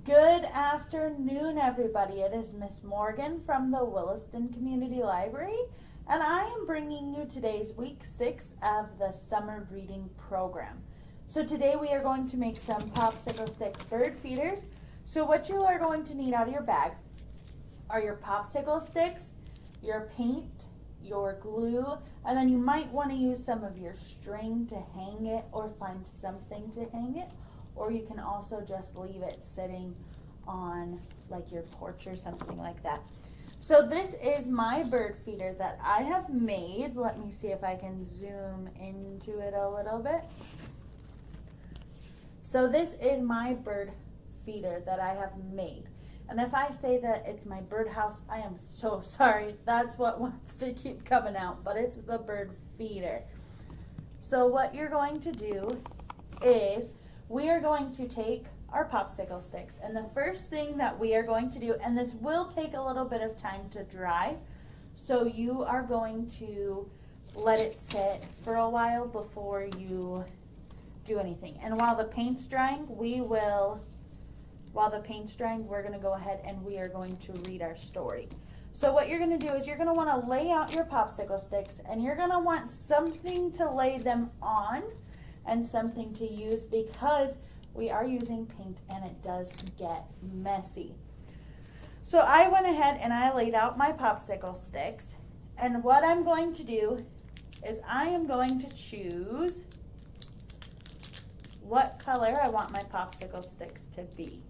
Good afternoon, everybody. It is Miss Morgan from the Williston Community Library, and I am bringing you today's week 6 of the summer reading program. So today we are going to make some popsicle stick bird feeders. So what you are going to need out of your bag are your popsicle sticks, your paint, your glue, and then you might want to use some of your string to hang it or find something to hang it. Or you can also just leave it sitting on like your porch or something like that. So this is my bird feeder that I have made. Let me see if I can zoom into it a little bit. So this is my bird feeder that I have made. And if I say that it's my birdhouse, I am so sorry. That's what wants to keep coming out, but it's the bird feeder. So what you're going to do is we are going to take our popsicle sticks, and the first thing that we are going to do, and this will take a little bit of time to dry, so you are going to let it sit for a while before you do anything. And while the paint's drying, we're going to go ahead and we are going to read our story. So what you're going to do is you're going to want to lay out your popsicle sticks, and you're going to want something to lay them on and something to use because we are using paint and it does get messy. So I went ahead and I laid out my popsicle sticks, and what I'm going to do is I am going to choose what color I want my popsicle sticks to be.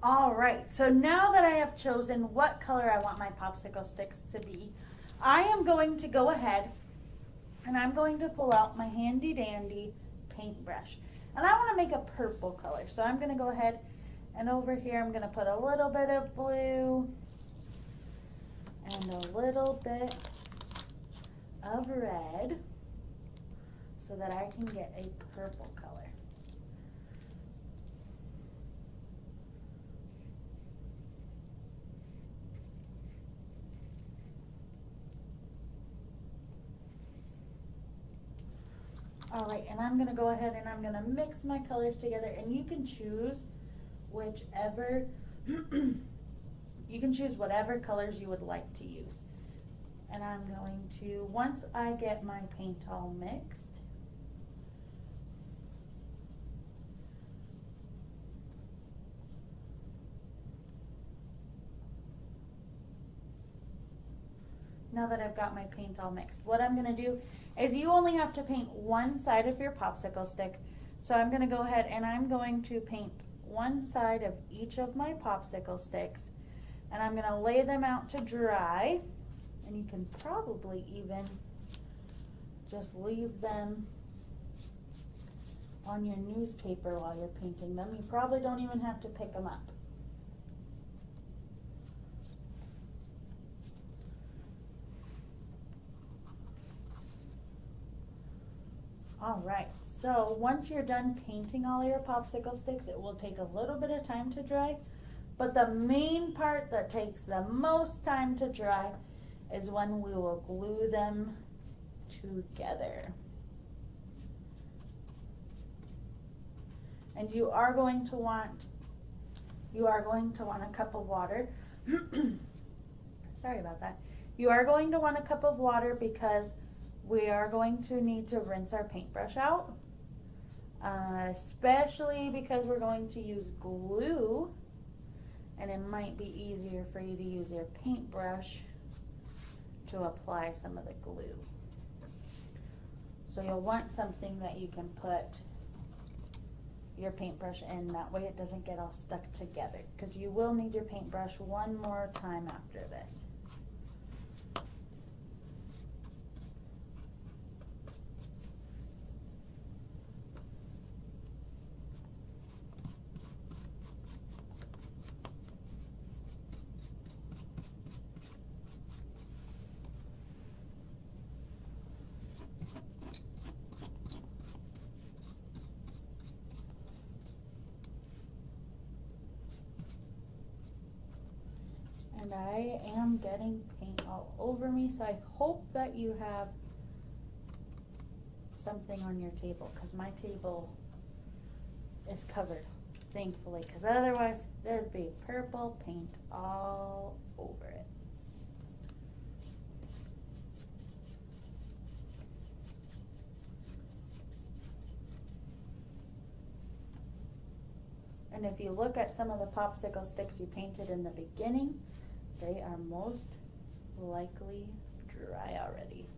All right, so now that I have chosen what color I want my popsicle sticks to be, I am going to go ahead and I'm going to pull out my handy dandy paintbrush. And I want to make a purple color. So I'm going to go ahead and over here I'm going to put a little bit of blue and a little bit of red so that I can get a purple color. All right, and I'm going to go ahead and I'm going to mix my colors together, and you can choose whichever, you can choose whatever colors you would like to use. And I'm going to, once I get my paint all mixed, now that I've got my paint all mixed, what I'm going to do is you only have to paint one side of your popsicle stick. So I'm going to go ahead and I'm going to paint one side of each of my popsicle sticks, and I'm going to lay them out to dry, and you can probably even just leave them on your newspaper while you're painting them. You probably don't even have to pick them up. All right, so once you're done painting all your popsicle sticks, it will take a little bit of time to dry, but the main part that takes the most time to dry is when we will glue them together. And you are going to want a cup of water. Sorry about that. You are going to want a cup of water because we are going to need to rinse our paintbrush out, especially because we're going to use glue, and it might be easier for you to use your paintbrush to apply some of the glue. So you'll want something that you can put your paintbrush in, that way it doesn't get all stuck together, because you will need your paintbrush one more time after this. And I am getting paint all over me, so I hope that you have something on your table, because my table is covered, thankfully, because otherwise there'd be purple paint all over it. And if you look at some of the popsicle sticks you painted in the beginning, they are most likely dry already.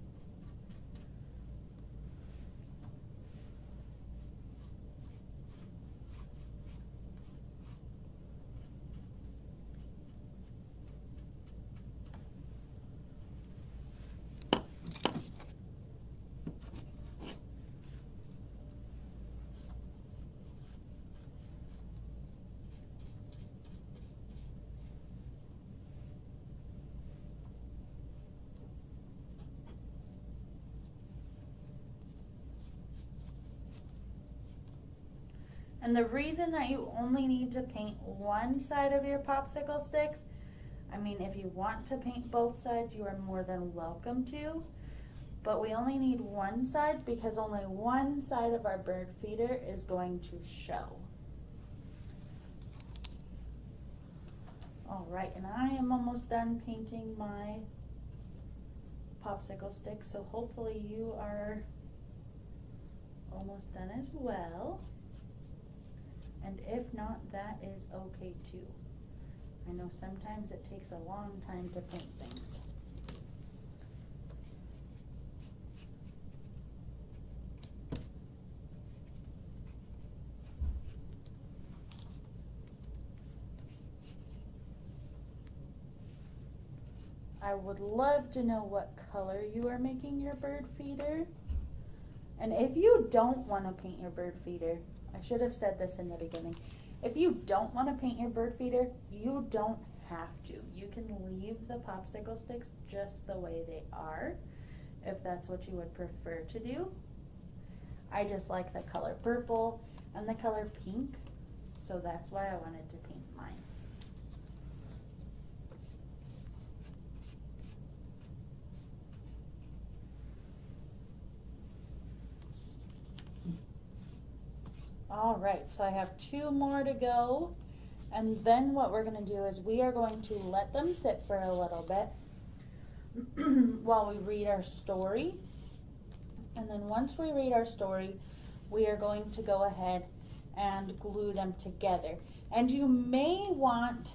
And the reason that you only need to paint one side of your popsicle sticks, I mean, if you want to paint both sides, you are more than welcome to. But we only need one side because only one side of our bird feeder is going to show. All right, and I am almost done painting my popsicle sticks, so hopefully you are almost done as well. And if not, that is okay too. I know sometimes it takes a long time to paint things. I would love to know what color you are making your bird feeder. And if you don't want to paint your bird feeder, I should have said this in the beginning. If you don't want to paint your bird feeder, you don't have to. You can leave the popsicle sticks just the way they are, if that's what you would prefer to do. I just like the color purple and the color pink, so that's why I wanted to paint mine. All right, so I have 2 more to go, and then what we're going to do is we are going to let them sit for a little bit while we read our story. And then once we read our story, we are going to go ahead and glue them together. And you may want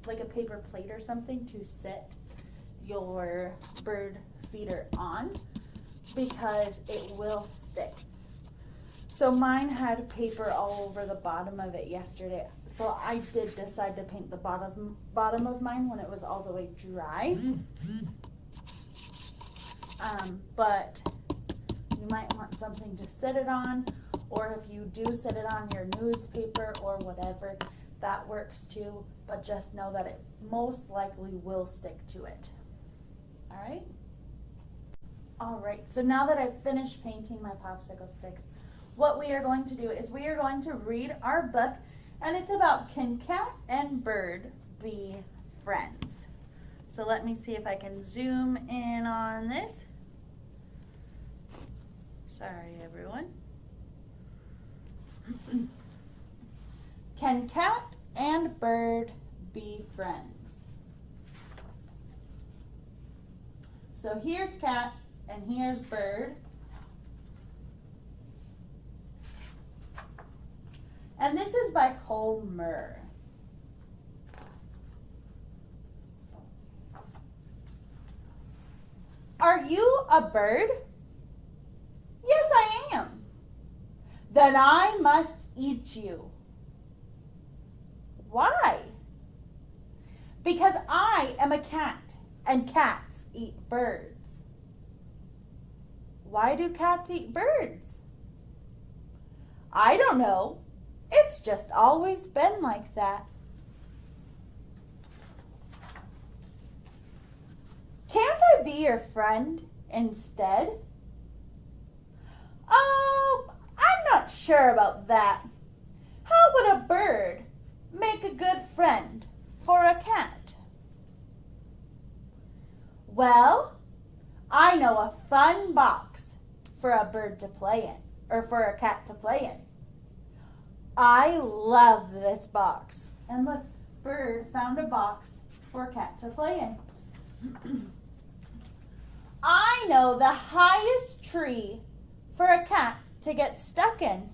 like a paper plate or something to set your bird feeder on, because it will stick. So mine had paper all over the bottom of it yesterday, so I did decide to paint the bottom of mine when it was all the way dry. But you might want something to sit it on, or if you do sit it on your newspaper or whatever, that works too, but just know that it most likely will stick to it. All right? Alright, so now that I've finished painting my popsicle sticks, what we are going to do is we are going to read our book, and it's about Can Cat and Bird Be Friends? So let me see if I can zoom in on this. Sorry, everyone. Can cat and bird be friends? So here's cat. And here's bird. And this is by Coll Muir. Are you a bird? Yes, I am. Then I must eat you. Why? Because I am a cat, and cats eat birds. Why do cats eat birds? I don't know. It's just always been like that. Can't I be your friend instead? Oh, I'm not sure about that. How would a bird make a good friend for a cat? Well, I know a fun box for a bird to play in, or for a cat to play in. I love this box. And look, Bird found a box for a cat to play in. I know the highest tree for a cat to get stuck in.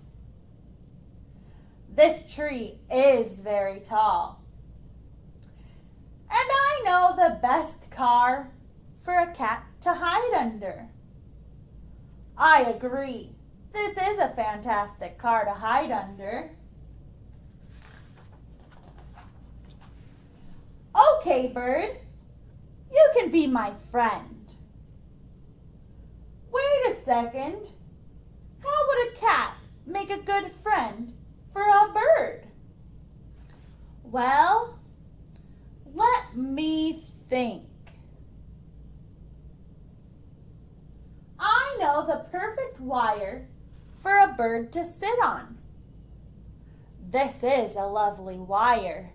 This tree is very tall. And I know the best car for a cat to hide under. I agree. This is a fantastic car to hide under. Okay, Bird, you can be my friend. Wait a second. How would a cat make a good friend for a bird? Well, let me think. I know the perfect wire for a bird to sit on. This is a lovely wire.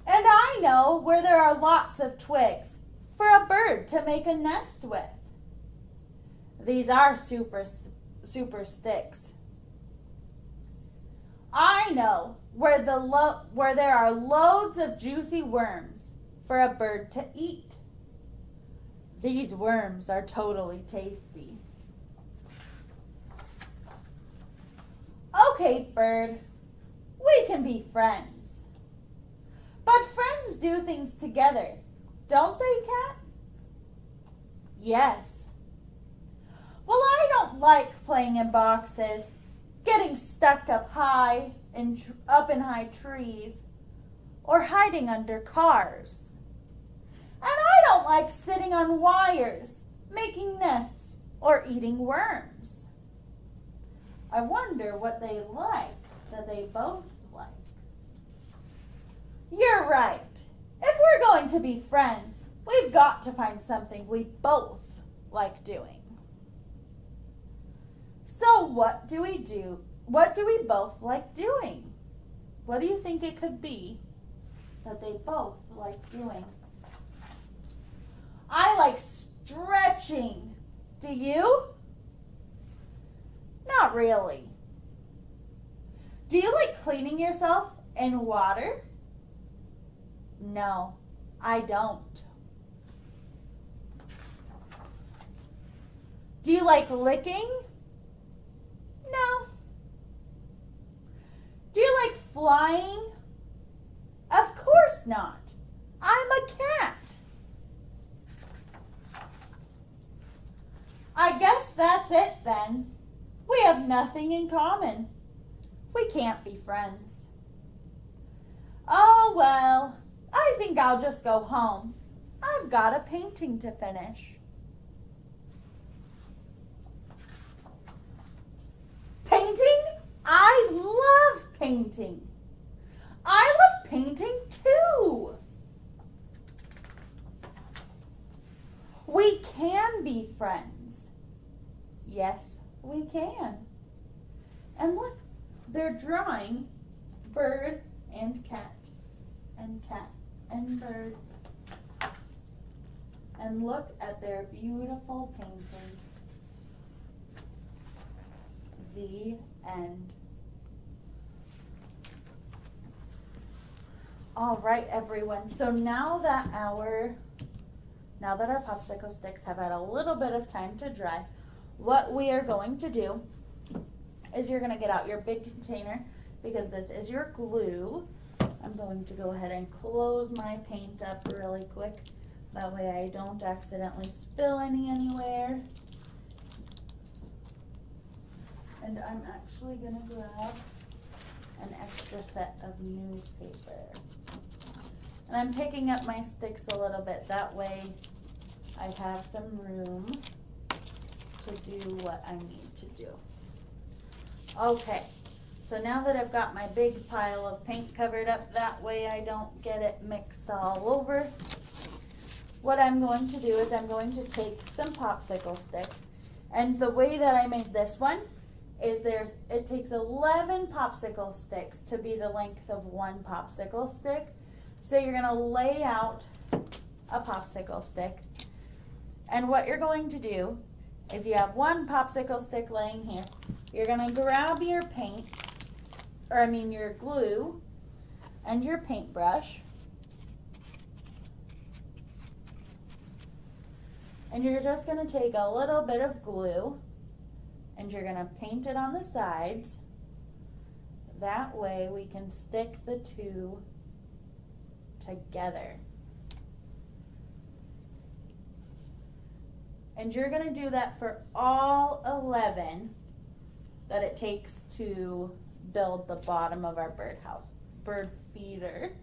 And I know where there are lots of twigs for a bird to make a nest with. These are super sticks. I know where there are loads of juicy worms for a bird to eat. These worms are totally tasty. Okay, Bird, we can be friends. But friends do things together, don't they, Cat? Yes. Well, I don't like playing in boxes, getting stuck up in high trees, or hiding under cars. And I don't like sitting on wires, making nests, or eating worms. I wonder what they like that they both like. You're right. If we're going to be friends, we've got to find something we both like doing. So what do we do? What do we both like doing? What do you think it could be that they both like doing? I like stretching. Do you? Not really. Do you like cleaning yourself in water? No, I don't. Do you like licking? No. Do you like flying? Of course not. I'm a cat. I guess that's it then. We have nothing in common. We can't be friends. Oh well, I think I'll just go home. I've got a painting to finish. Painting? I love painting. I love painting too. We can be friends. Yes, we can. And look, they're drawing bird and cat and bird. And look at their beautiful paintings. The end. All right, everyone. So now that our popsicle sticks have had a little bit of time to dry, what we are going to do is you're going to get out your big container because this is your glue. I'm going to go ahead and close my paint up really quick. That way I don't accidentally spill any anywhere. And I'm actually going to grab an extra set of newspaper. And I'm picking up my sticks a little bit. That way I have some room to do what I need to do. Okay, so now that I've got my big pile of paint covered up, that way I don't get it mixed all over, what I'm going to do is I'm going to take some popsicle sticks. And the way that I made this one is it takes 11 popsicle sticks to be the length of one popsicle stick. So you're gonna lay out a popsicle stick, and what you're going to do is you have one popsicle stick laying here. You're gonna grab your paint, or I mean your glue, and your paintbrush, and you're just gonna take a little bit of glue and you're gonna paint it on the sides. That way we can stick the two together. And you're gonna do that for all 11 that it takes to build the bottom of our bird feeder.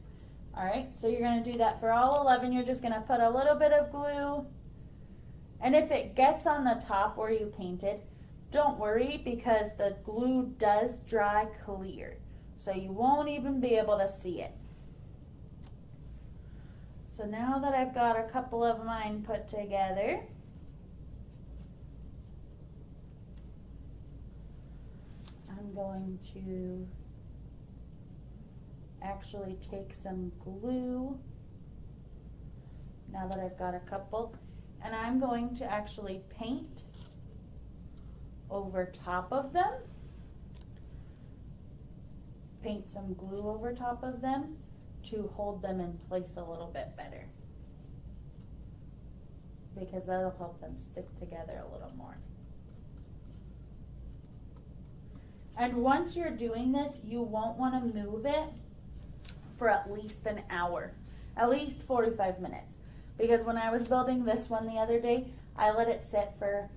All right, so you're gonna do that for all 11. You're just gonna put a little bit of glue, and if it gets on the top where you painted, don't worry, because the glue does dry clear, so you won't even be able to see it. So now that I've got a couple of mine put together, I'm going to actually take some glue, now that I've got a couple, and I'm going to actually paint over top of them, paint some glue over top of them to hold them in place a little bit better, because that'll help them stick together a little more. And once you're doing this, you won't want to move it for at least an hour, at least 45 minutes. Because when I was building this one the other day, I let it sit for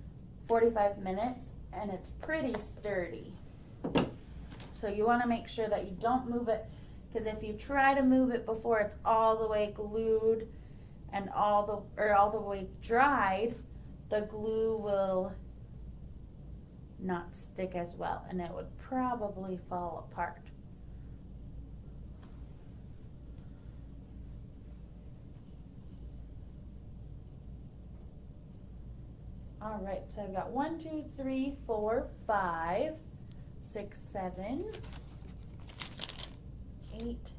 45 minutes and it's pretty sturdy. So you want to make sure that you don't move it, because if you try to move it before it's all the way glued and all the way dried, the glue will not stick as well and it would probably fall apart. All right, so I've got 1, 2, 3, 4, 5, 6, 7, 8,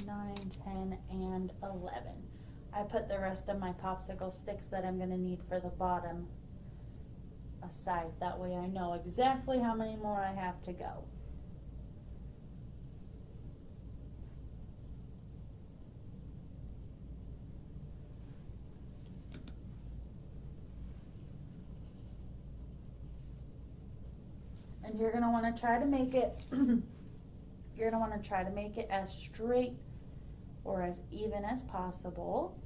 9, 10, and 11. I put the rest of my popsicle sticks that I'm going to need for the bottom aside. That way I know exactly how many more I have to go. And you're going to want to try to make it you're going to want to try to make it as straight or as even as possible.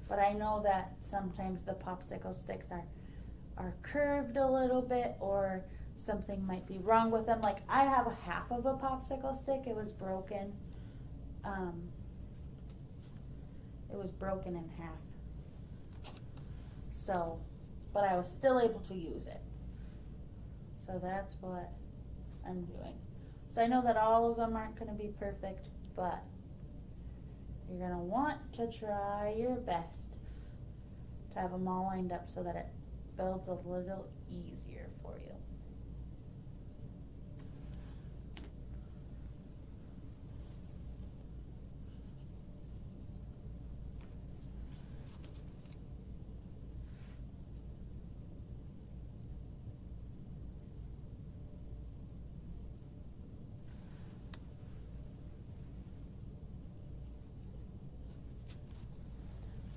But I know that sometimes the popsicle sticks are curved a little bit, or something might be wrong with them. Like I have a half of a popsicle stick. It was broken. It was broken in half. So, but I was still able to use it. So that's what I'm doing. So I know that all of them aren't going to be perfect, but you're going to want to try your best to have them all lined up so that it builds a little easier for you.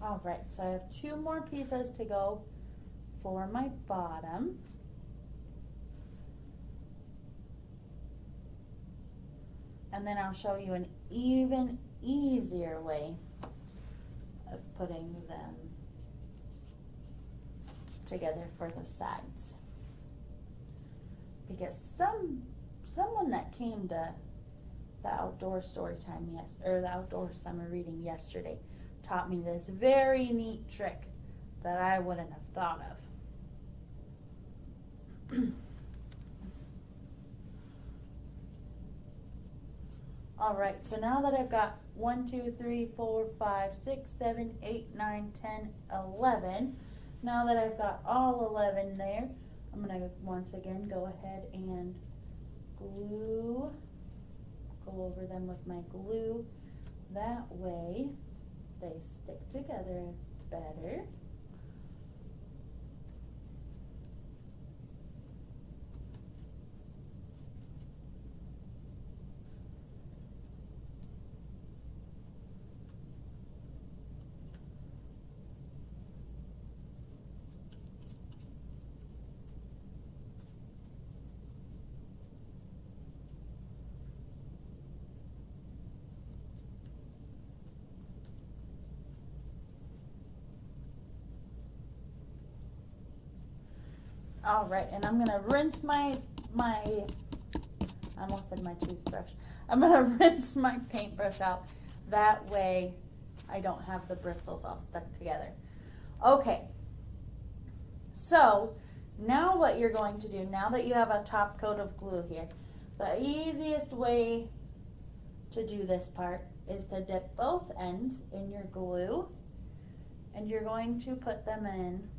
All right, so I have 2 more pieces to go for my bottom. And then I'll show you an even easier way of putting them together for the sides. Because someone that came to the outdoor story time or the outdoor summer reading yesterday taught me this very neat trick that I wouldn't have thought of. All right, so now that I've got 1, 2, 3, 4, 5, 6, 7, 8, 9, 10, 11, now that I've got all 11 there, I'm going to once again go ahead and glue go over them with my glue. That way they stick together better. All right, and I'm gonna rinse I almost said my toothbrush. I'm gonna rinse my paintbrush out. That way I don't have the bristles all stuck together. Okay, so now what you're going to do, now that you have a top coat of glue here, the easiest way to do this part is to dip both ends in your glue, and you're going to put them in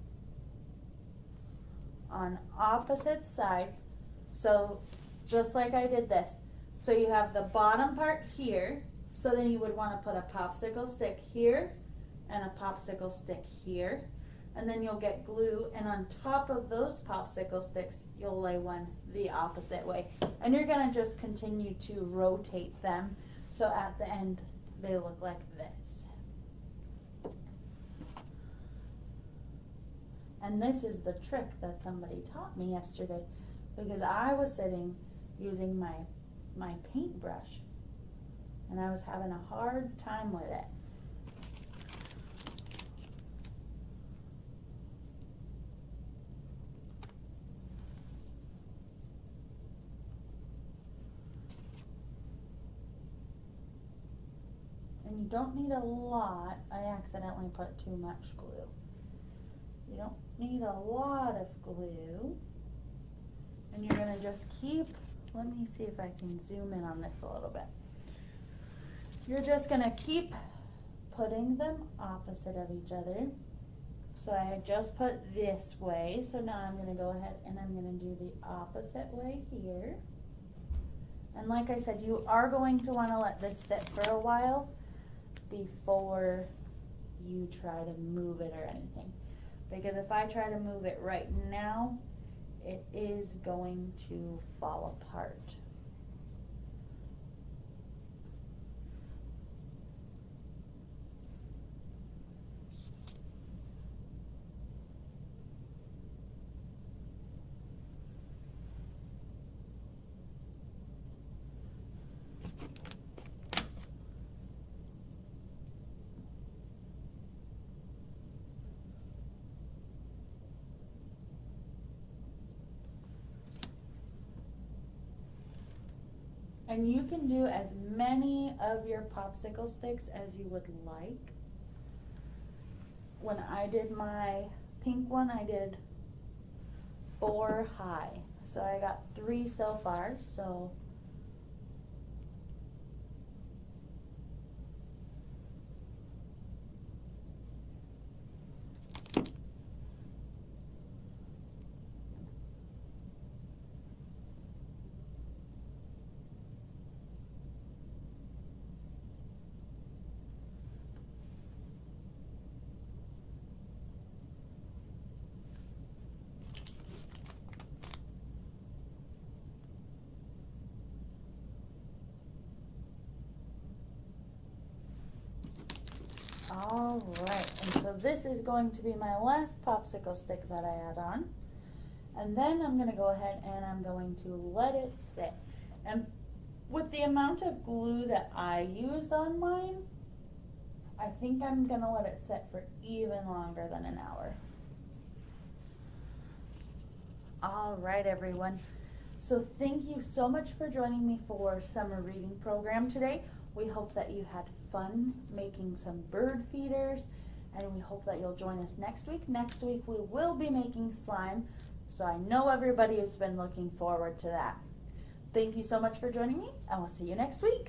on opposite sides. So just like I did this. So you have the bottom part here, so then you would want to put a popsicle stick here and a popsicle stick here, and then you'll get glue, and on top of those popsicle sticks you'll lay one the opposite way, and you're going to just continue to rotate them so at the end they look like this. And this is the trick that somebody taught me yesterday, because I was sitting using my paintbrush and I was having a hard time with it. And you don't need a lot. I accidentally put too much glue. You don't need a lot of glue, and you're going to just keep, let me see if I can zoom in on this a little bit. You're just going to keep putting them opposite of each other. So I had just put this way, so now I'm going to go ahead and I'm going to do the opposite way here. And like I said, you are going to want to let this sit for a while before you try to move it or anything. Because if I try to move it right now, it is going to fall apart. And you can do as many of your popsicle sticks as you would like. When I did my pink one, I did 4 high. So I got 3 so far. So all right, and so this is going to be my last popsicle stick that I add on. And then I'm going to go ahead and I'm going to let it sit. And with the amount of glue that I used on mine, I think I'm going to let it sit for even longer than an hour. All right, everyone. So thank you so much for joining me for summer reading program today. We hope that you had fun making some bird feeders, and we hope that you'll join us next week. Next week we will be making slime, so I know everybody has been looking forward to that. Thank you so much for joining me, and we'll see you next week.